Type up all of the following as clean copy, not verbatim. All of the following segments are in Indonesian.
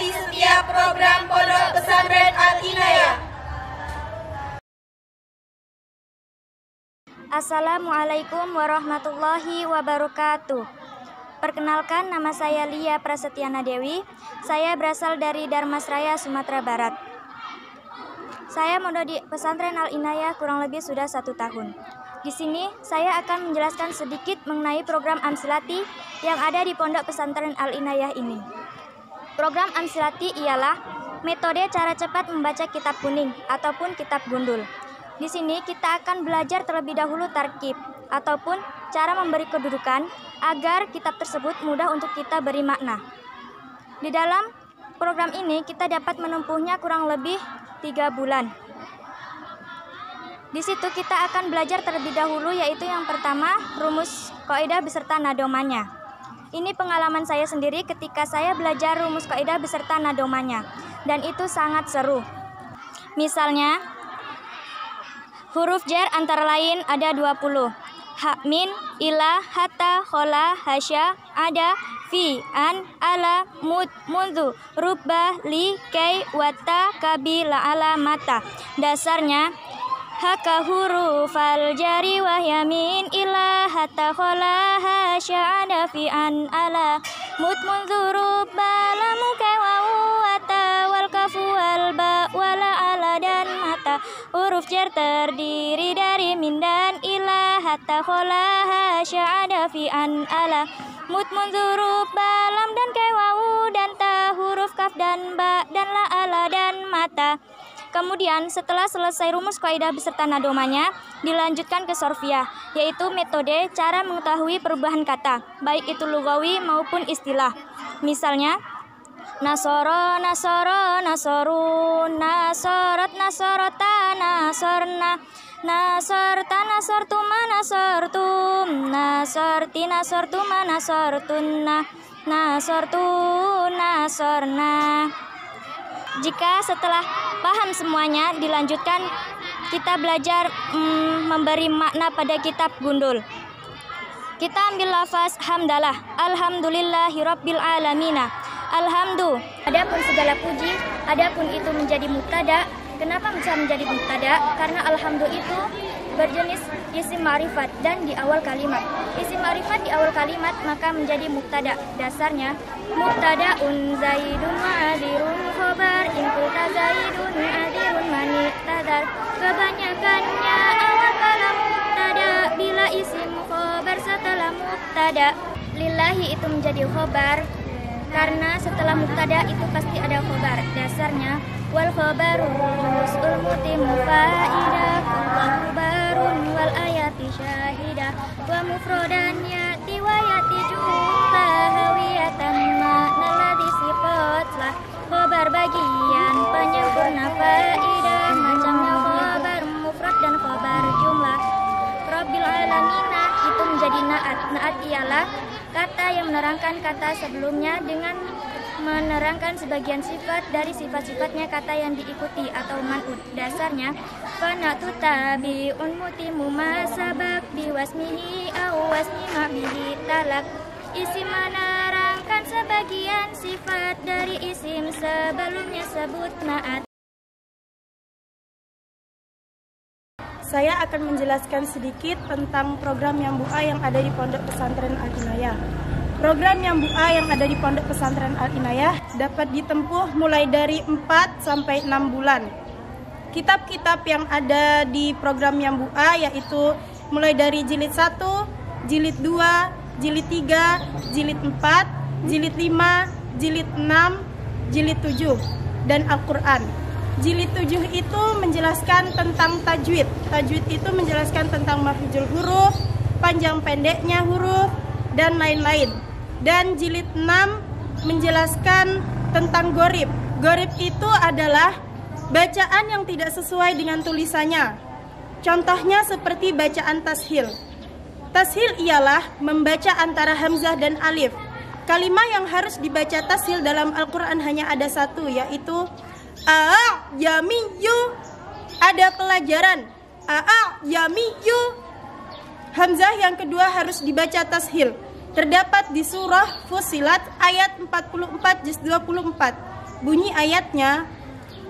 di setiap program Pondok Pesantren Al-Inayah. Assalamualaikum warahmatullahi wabarakatuh. Perkenalkan, nama saya Lia Prasetyana Dewi. Saya berasal dari Darmasraya, Sumatera Barat. Saya mondok di Pesantren Al-Inayah kurang lebih sudah 1 tahun. Di sini saya akan menjelaskan sedikit mengenai program Amsilati yang ada di Pondok Pesantren Al-Inayah ini. Program Amsilati ialah metode cara cepat membaca kitab kuning ataupun kitab gundul. Di sini kita akan belajar terlebih dahulu tarkib ataupun cara memberi kedudukan agar kitab tersebut mudah untuk kita beri makna. Di dalam program ini kita dapat menempuhnya kurang lebih 3 bulan. Di situ kita akan belajar terlebih dahulu, yaitu yang pertama rumus kaidah beserta nadomanya. Ini pengalaman saya sendiri ketika saya belajar rumus kaidah beserta nadomanya, dan itu sangat seru. Misalnya, huruf jar antara lain ada 20. Ha, min, ila, hatta, khola, hasya, ada, fi, an, ala, mud, mundu, rubah, li, kay, wata, kabi, la, ala, mata. Dasarnya, haka huruf al-jari wahya min, ila, hatta, khola, hasya, ada, fi, an, ala, mud, mundu, rubah, lamu, kay, wawu, wata, wal, kafu, wal, ba, wala, ala, dan mata. Huruf jar terdiri dari min dan ila, hatta, khola, hasya, ada, fi, an, ala, mud, munzurub, balam, dan kay, wawu, dan ta, huruf kaf dan ba, dan la, ala, dan mata. Kemudian setelah selesai rumus kaidah beserta nadomanya, dilanjutkan ke sorfiyah, yaitu metode cara mengetahui perubahan kata, baik itu lugawi maupun istilah. Misalnya, nasoro, nasoro, nasorun, nasorot, nasorota, nasorna, nasorta, nasortuma, nasortum, nasorti, nasortuma, nasortunna, nasortu, nasorna. Jika setelah paham semuanya, dilanjutkan kita belajar memberi makna pada kitab gundul. Kita ambil lafaz hamdalah, alhamdulillahirabbil alamina. Alhamdu, adapun segala puji, adapun itu menjadi mubtada. Kenapa bisa menjadi mubtada? Karena alhamdu itu berjenis isim ma'rifat dan di awal kalimat. Isim ma'rifat di awal kalimat maka menjadi mubtada. Dasarnya mubtadaun zaidun ma'adirun khobar in qulta zaidun adirun maniktadar. Kebanyakannya awal kalam mubtada bila isim khobar setelah mubtada. Lillahi itu menjadi khobar karena setelah mubtada itu pasti ada khobar. Dasarnya wal khobaru usul mutimu fa'idah khobarun wal ayati syahidah wa mufrodan yati wa yati jumlah hawiyatan makna ladhi sifatlah. Khobar bagian penyempurna fa'idah, macamnya khobar mufrad dan khobar jumlah. Rabbil alamina itu menjadi naat. Naat ialah kata yang menerangkan kata sebelumnya dengan menerangkan sebagian sifat dari sifat-sifatnya kata yang diikuti atau man'ud. Dasarnya fanatu tabi'un mutimu masabak biwasmihi aw wasmi ma'bihi talak. Isim menerangkan sebagian sifat dari isim sebelumnya sebut naat. Saya akan menjelaskan sedikit tentang program Yambu'a yang ada di Pondok Pesantren Al-Inayah. Program Yambu'a yang ada di Pondok Pesantren Al-Inayah dapat ditempuh mulai dari 4 sampai 6 bulan. Kitab-kitab yang ada di program Yambu'a yaitu mulai dari jilid 1, jilid 2, jilid 3, jilid 4, jilid 5, jilid 6, jilid 7, dan Al-Quran. Jilid 7 itu menjelaskan tentang tajwid. Tajwid itu menjelaskan tentang makhrijul huruf, panjang pendeknya huruf, dan lain-lain. Dan jilid 6 menjelaskan tentang gorib. Gorib itu adalah bacaan yang tidak sesuai dengan tulisannya. Contohnya seperti bacaan tashil. Tashil ialah membaca antara hamzah dan alif. Kalimat yang harus dibaca tashil dalam Al-Quran hanya ada satu, yaitu yamiyu. Ada pelajaran yamiyu. Hamzah yang kedua harus dibaca tashil. Terdapat di surah Fussilat ayat 44 juz 24. Bunyi ayatnya,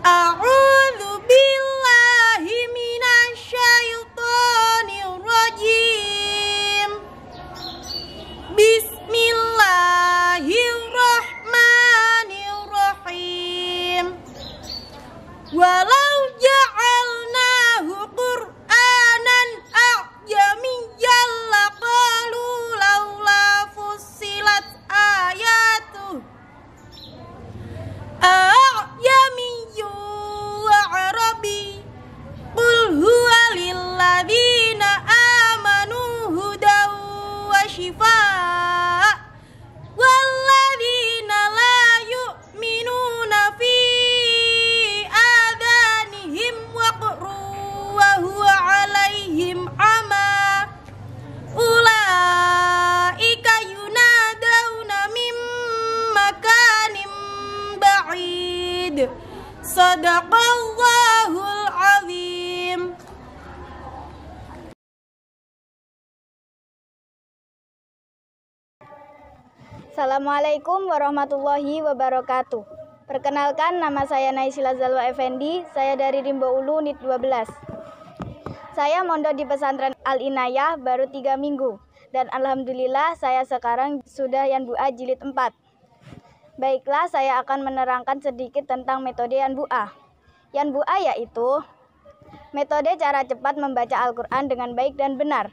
A'udzu billahi minasyaitonir rajim. Bismillahirrahmanirrahim. Walau ja'alnahu Qur'anan a'jamiyyan laqalu laula fussilat ayatuh a'jamiyyu wa 'arabi qul huwa lilladzina amanu hudaw wa shifaa walladzina la yu'minuna fi adanihim waqru wa huwa 'alaihim 'ama ulaika yunadawna min makanin ba'id. Sadaqallahul azim. Assalamualaikum warahmatullahi wabarakatuh. Perkenalkan, nama saya Naysila Zalwa Effendi. Saya dari Rimba Ulu NIT 12. Saya mondok di pesantren Al-Inayah baru 3 minggu. Dan alhamdulillah saya sekarang sudah Yanbu'a jilid 4. Baiklah, saya akan menerangkan sedikit tentang metode Yanbu'a. Yanbu'a yaitu metode cara cepat membaca Al-Quran dengan baik dan benar.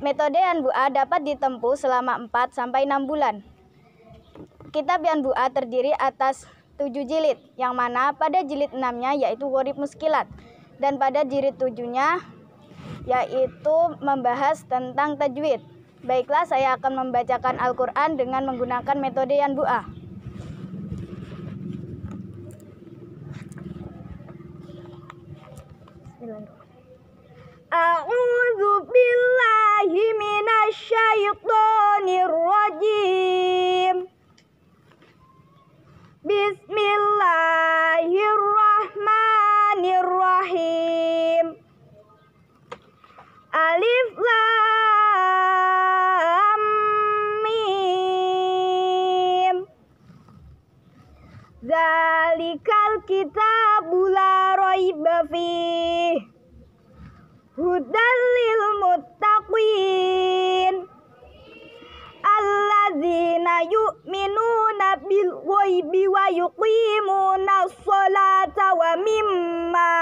Metode Yanbu'a dapat ditempuh selama 4-6 bulan. Kitab Yanbu'a terdiri atas 7 jilid, yang mana pada jilid 6-nya yaitu Gharib Muskilat, dan pada jilid 7-nya yaitu membahas tentang tajwid. Baiklah, saya akan membacakan Al-Quran dengan menggunakan metode Yanbu'a. A'udzu billahi minasyaitonir rajim. Bismillahirrahmanirrahim. Alif lam mim. Zalikal kitabu la raiba fihi hudan lil muttaqin alladzina yu'minuna bil ghaibi wa yuqimuna sholata wa mimma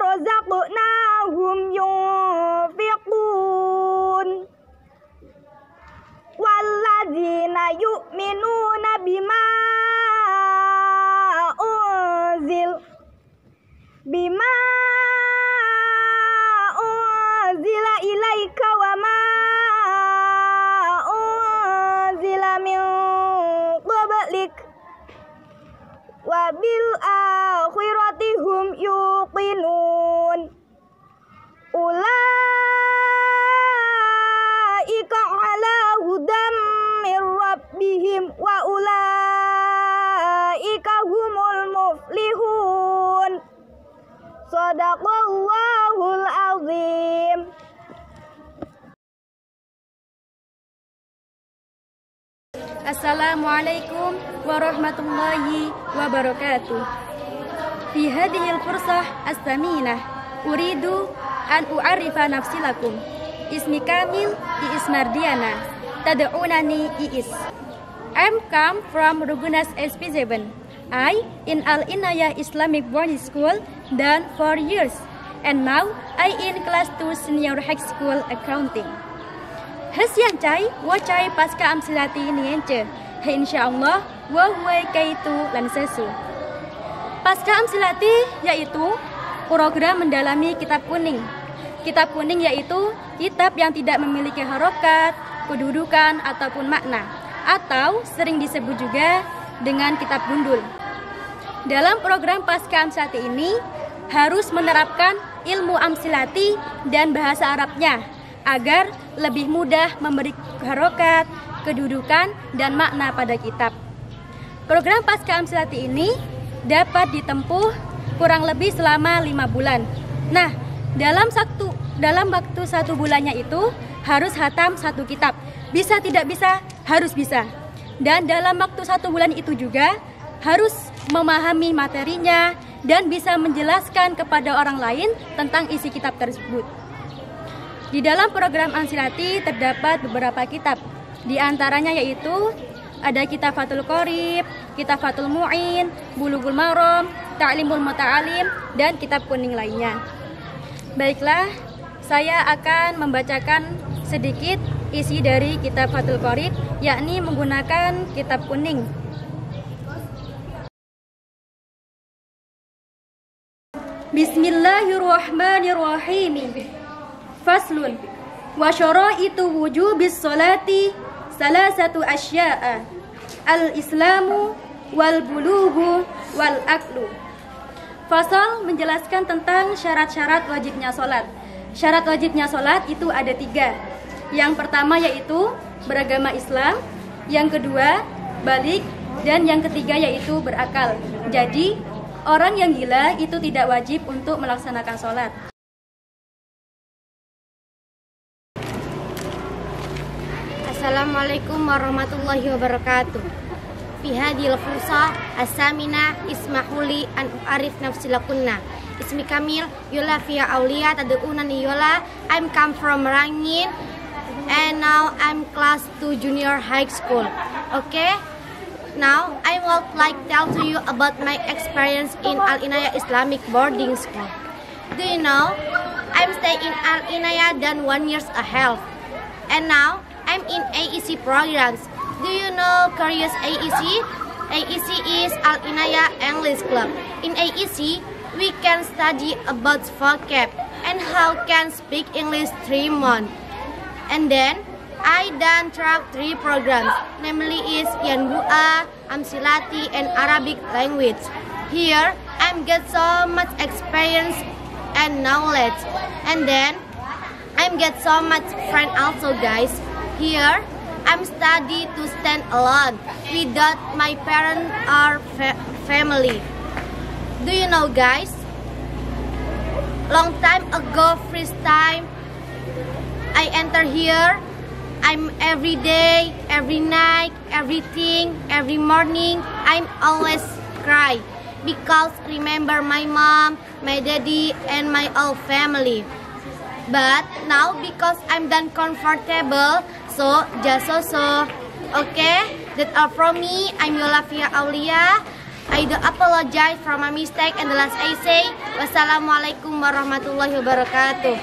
razaqnahum yunfiqun walladzina yu'minuna bima unzila ilaika wa ma unzila min qablik wa bil akhirati hum yuqinun ulaika ala hudam min rabbihim wa ulaika humul muflihun. Sadaqallahul azim. Assalamualaikum warahmatullahi wabarakatuh. Fi hadhil fursah as-saminah uridu an u'arifa nafsi lakum. Ismi kamil Iis Mardiana. Tad'unani Iis. I'm come from Rugunas SP7. I in Al-Inayah Islamic Boarding School done 4 years, and now I in class 2 senior high school accounting. Hasian cai wacai pasca amsilati nience. He insyaallah wa huwa kaitu lansasu. Pasca amsilati yaitu program mendalami kitab kuning. Kitab kuning yaitu kitab yang tidak memiliki harokat, kedudukan ataupun makna, atau sering disebut juga dengan kitab gundul. Dalam program pasca amsilati ini harus menerapkan ilmu amsilati dan bahasa Arabnya agar lebih mudah memberi harokat, kedudukan, dan makna pada kitab. Program pasca amsilati ini dapat ditempuh kurang lebih selama 5 bulan. Nah, dalam waktu 1 bulannya itu harus hatam 1 kitab. Bisa tidak bisa, harus bisa. dan dalam waktu 1 bulan itu juga harus memahami materinya dan bisa menjelaskan kepada orang lain tentang isi kitab tersebut. Di dalam program Ansilati terdapat beberapa kitab, di antaranya yaitu ada kitab Fathul Qorib, kitab Fathul Mu'in, Bulughul Maram, Ta'limul Muta'alim, dan kitab kuning lainnya. Baiklah, saya akan membacakan sedikit isi dari kitab Fathul Qorib, yakni menggunakan kitab kuning. Bismillahirrahmanirrahim. Faslun. Wa syara'itu wujubis sholati salasatu asya'a. Al-islamu wal bulughu wal aqlu. Fasal menjelaskan tentang syarat-syarat wajibnya sholat. Syarat wajibnya sholat itu ada 3. Yang pertama yaitu beragama Islam, yang kedua balik, dan yang ketiga yaitu berakal. Jadi orang yang gila itu tidak wajib untuk melaksanakan sholat. Assalamualaikum warahmatullahi wabarakatuh. Fi hadhil fursa as-samina ismahuli an u'arif nafsi lakunna. Ismi Kamil Yola Fia Aulia tad'unani Yola. I'm come from Merangin and now I'm class 2 junior high school. Okay? Now I would like tell to you about my experience in Al Inayah Islamic boarding school. Do you know I'm staying in Al Inayah than 1 year ahead. And now I'm in AEC programs. Do you know Korea's AEC? AEC is Al Inayah English Club. In AEC, we can study about vocab and how can speak English 3 months. And then I done track 3 programs, namely is Yanbu'a, Amsilati, and Arabic language. Here, I'm get so much experience and knowledge. And then I'm get so much friend also, guys. Here, I'm study to stand alone without my parents or family. Do you know, guys? Long time ago, first time I enter here, I'm every day, every night, everything, every morning, I'm always cry because remember my mom, my daddy, and my whole family. But now because I'm done comfortable, so just so. Okay, that's all from me. I'm Yola Fia Aulia. I do apologize for my mistake and the last I say. Wassalamualaikum warahmatullahi wabarakatuh.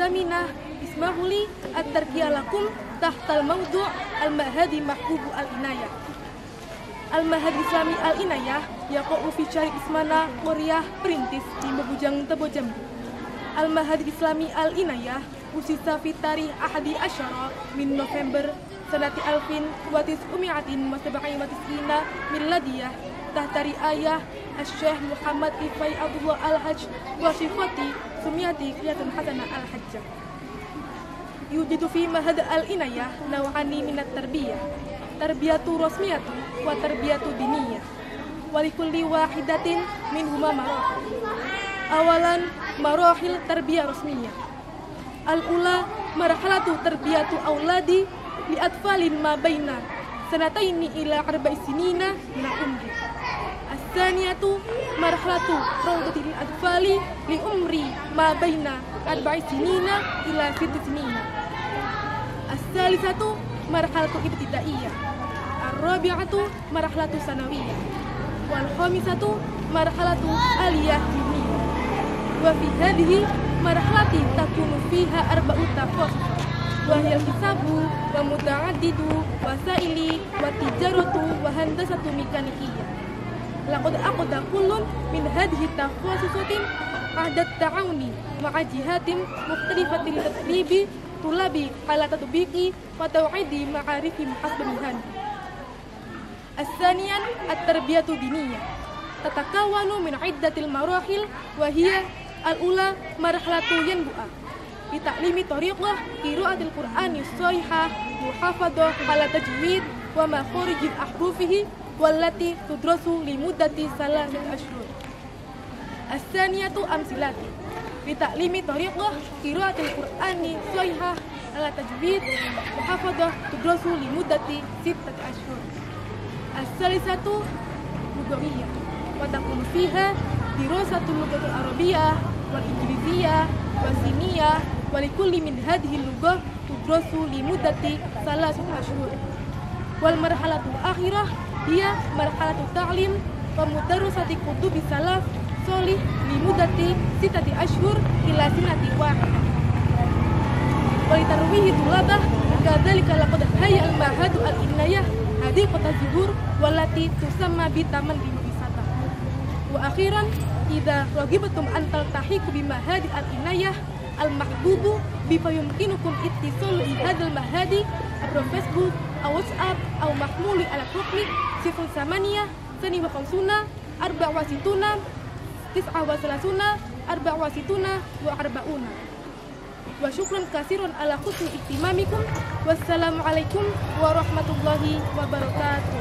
Saminah ismahuli at-tarbiyah lakum tahtal mawdu' al-mahadi mahbubu al-inayah. Al-mahad Islami al-inayah yaqa'u fi syari ismana Korea perintis di Bebujang Tebojambu. Al-mahad Islami al-inayah usisa fi tarikh 11 min November sanati alfin wa tis'umi'atin wa sab'in wa tis'ina miladiyah tahta riayah Asy-Syaikh Muhammad Ifai Abdullah Al-Hajj wa sifati sumiyati qiyatan hasanah al-hajjah. Yujidu fi mahad al-inayah naw'ani minat tarbiyah, tarbiyatu rasmiyatu wa tarbiyatu diniyah. Wa likulli wahidatin minhuma marahil. Awalan marahil tarbiyah rasmiyah. Al-ula marhalatu tarbiyatu auladi li atfalin ma baina sanataini ila 4 sinina min umri. As-saniyatu marhalatu rawdatil atfali li umri ma baina 4 sinina ila 6 sinina. As-salisatu marhalatu ibtidaiyah. Ar-rabi'atu marhalatu sanawiyah. Wal khamisatu marhalatu aliyah diniyah. Wa fi hadhihi marhalati takunu fiha arba'u tafassul. Wa hiya hisabu wa muta'addidu wa sa'ili wa tijaratu wa handasatu mekanikiyah. Laqad aqada kullun min hadhihi tafassusatin ahdat ta'awuni ma'a jihatin mukhtalifatin tatlibi tulabi ala tatbiqi wa taw'idi ma'arifi muhasbanihan. As-saniyan at-tarbiyatu diniyah tatakawanu min iddatil marahil wa hiya al-ula marhalatu yanbu'a bi ta'limi tariqah qira'atil qur'ani shahihah muhafadzah ala tajwid wa makharijil ahrufihi wallati tudrasu li muddati 3 ashhur. As-saniyatu amsilati bi ta'limi tariqah qira'atil qur'ani shahihah على تجويد محافظة تدرس لمدة 6 أشهر. الثالثة لغوية، وتكون فيها دراسة اللغة العربية والإنجليزية والصينية، ولكل من هذه اللغة تدرس لمدة 3 أشهر. والمرحلة الأخيرة هي مرحلة التعليم ومدرسة كتب السلف صالح لمدة 6 أشهر إلى سنة واحدة. ولترويه طلابه كذلك لقد هيأ المعهد العناية حديقة الزهور والتي تسمى بتاman wisata. وأخيرا إذا رغبتم أن تلتحقوا بمعهد العناية المحبوب فيمكنكم اتصال بهذا المعهد عبر فيسبوك أو واتساب أو محمول إلكتروني 08 52 64 39 64 و40. وشكرا كثيرا على حسن اهتمامكم، والسلام عليكم ورحمة الله وبركاته.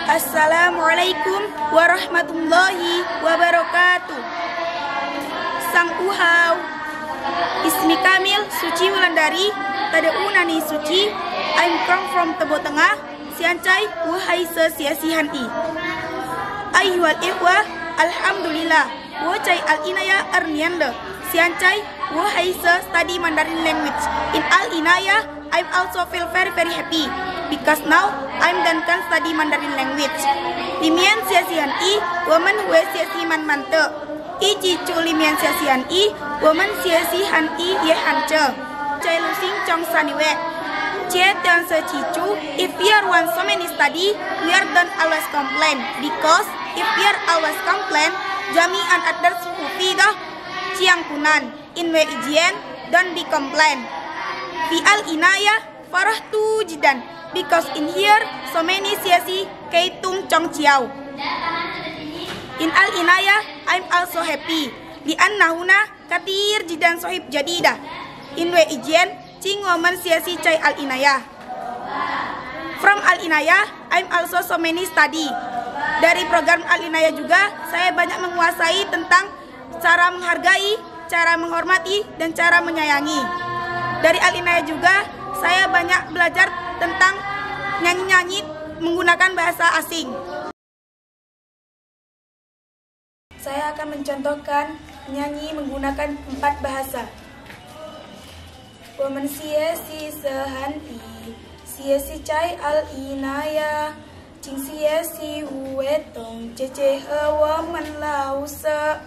Assalamualaikum warahmatullahi wabarakatuh. Sangkuhau. Ismi Kamil Suci Wulandari, Tadaunani Suci. I'm come from Tebo Tengah, Siancai Wahai Sesiasihan I. Ayyuhal ikhwah, alhamdulillah. Wahai Al-Inayah Arnianda, Siancai Wahai study Mandarin language. In Al-Inayah, I also feel very happy because now I'm done can study Mandarin language. Limian siasihan I, woman hue siasi man mante. I cicu limian siasihan I, woman siasihan I ye hance. Cai lusing chong saniwe. Cie tian se cicu, if we are want so many study, we are don't always complain. Because if we are always complain, jami and others who dah ciang kunan. In we ijian, don't be complain. Fi al-inayah farah tu jidan. Because in here, so many siasi kaitung chong ciao. In al-inayah, I'm also happy. Di annahuna katir jidan sohib jadidah. In we ijian, cing woman siasi cai al-inayah. From al-inayah, I'm also so many study. Dari program al-inayah juga, saya banyak menguasai tentang cara menghargai, cara menghormati, dan cara menyayangi. Dari al-inayah juga, saya banyak belajar tentang nyanyi-nyanyi menggunakan bahasa asing. Saya akan mencontohkan nyanyi menggunakan 4 bahasa. Woman siesi sehan I, siesi cai al-inayah, cing siesi huetong cece woman lausa,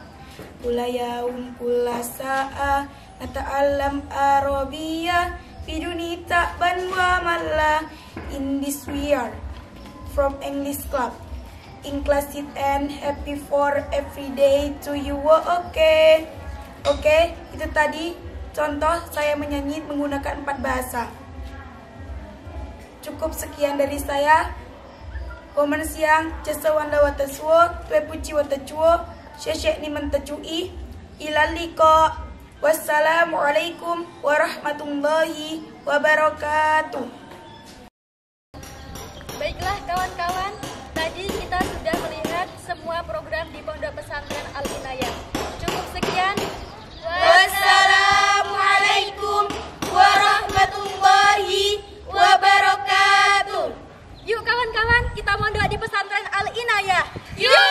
kulayaum kulasaa, nata alam arabiyah, Pidunita Banwa Malla in this year from English Club. In class it and happy for every day to you. Oke, itu tadi contoh saya menyanyi menggunakan 4 bahasa. Cukup sekian dari saya. Komen siang, cesa wanda wataswo, tue puci watacuo, syekh ni mentacui, ilaliko. Wassalamualaikum warahmatullahi wabarakatuh. Baiklah kawan-kawan, tadi kita sudah melihat semua program di Pondok Pesantren Al-Inayah. Cukup sekian. Wassalamualaikum warahmatullahi wabarakatuh. Yuk kawan-kawan, kita mondok di Pesantren Al-Inayah. Yuk!